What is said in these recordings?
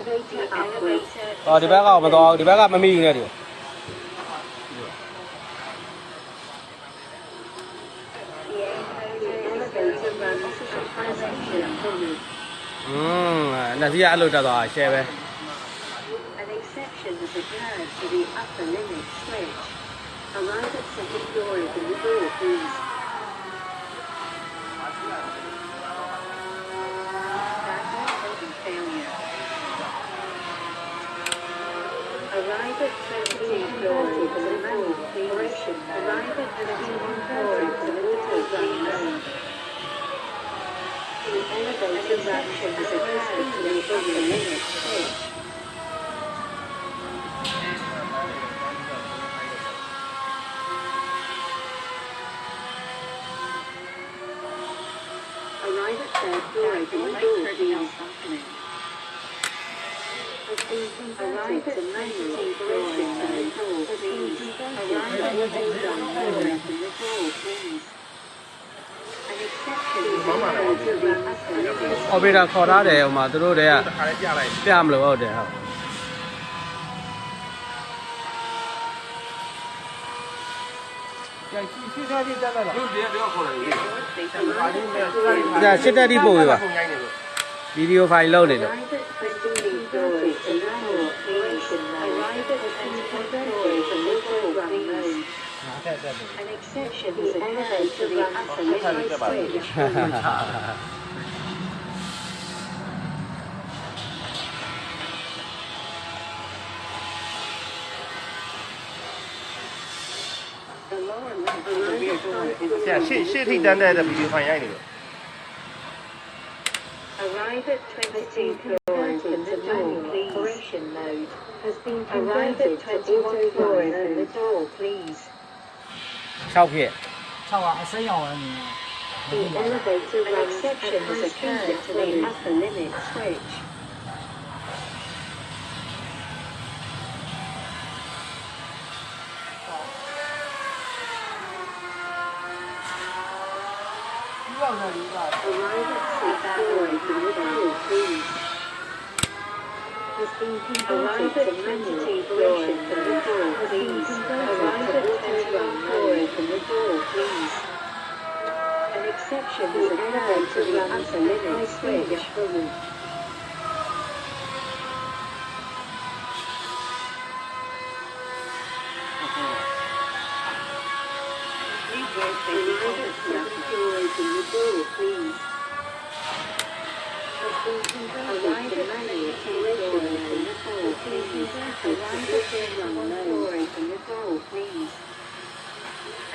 ဒီဘက်ကမတော်ဒီဘက်ကမမိဘူးနဲ့ဒီနှစ်စီးအဲ့လိုတက်သွားရှယ်ပဲ An exception has occurred to the upper limit switch. Arrive at second door in the door, please. Failure. Arrive at 13th floor in the manual operation. Arrive at 13th floor in the auto run mode. The elevator action has occurred to the upper limit switch. Arrive at third floor in the door, please. Arrive at manual operation in the door, please. Arrive at auto run mode in the door, please. An exception is occurred to the upper limit. အော်ပေတာခေါ်ထားတယ်ဟိုမှာသူတို့တည်းကပြမလို့ဟုတ်တယ်ဟုတ်ဒါစစ်တက်ဒီပို့ပေးပါဗီဒီယိုဖိုင်လုပ်နေလို့ Arrive at 15th floor in the manual operation mode. Arrive at 15th floor in the auto run mode. An exception is occurred to the upper limit switch.ရှေ့ထိတန်းတဲ့ဗီဒီယိုဖိုင်ရိုက်နေလို့ Arrive at 22nd floor in the manual operation mode. Has been converted to auto floor in the door, please. 6ဖြစ် The elevator run exception has occurred to the upper limit switch. Arrive at 6th floor in the door, please. Has been converted to manual operation in the door, please. Arrive at 21st floor in the door, please. An exception is occurred to the upper limit switch. Arrive at 7th floor in the door, please. Has been converted to manual operation in the door, please. Arrive at 1st floor in the door, please.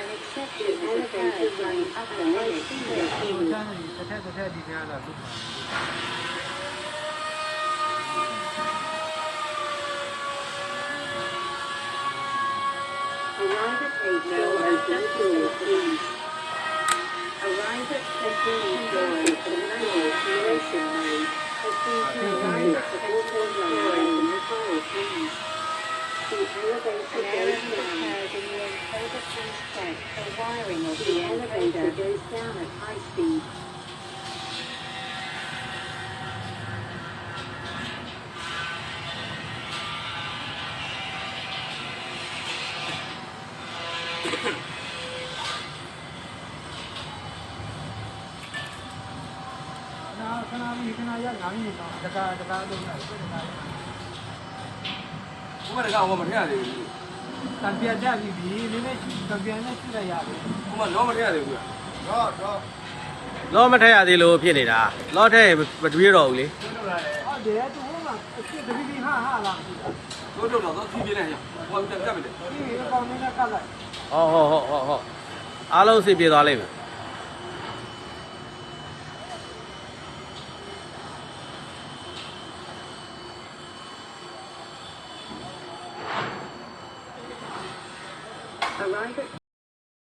An exception is occurred to the upper limit switch. Arrive at 8th floor in the door, please. Arrive at 15th floor in the manual operation mode. Has been converted to auto floor in the door, please. The elevator goes down. In the encoder check, the wiring of the elevator goes down at high speed. Kuma da gawa mutum yana da yi. Kampiyan da bibi, ne kampiyan ne shi da yabe. Kuma lawa mutum yana da yi. လောမထက်ရသေးလို့ဖြစ်နေတာလောထက်မတွေးတော့ဘူးလေ အော်ဒီကသူ့မှာတပိပိဟာလာပြီ တို့တော့သူပြင်းနေရဟောတက်ပြီလေ ဒီကောင်နဲ့ကတ်လိုက် ဟုတ်အားလုံးအဆင်ပြေသွားလိမ့်မယ်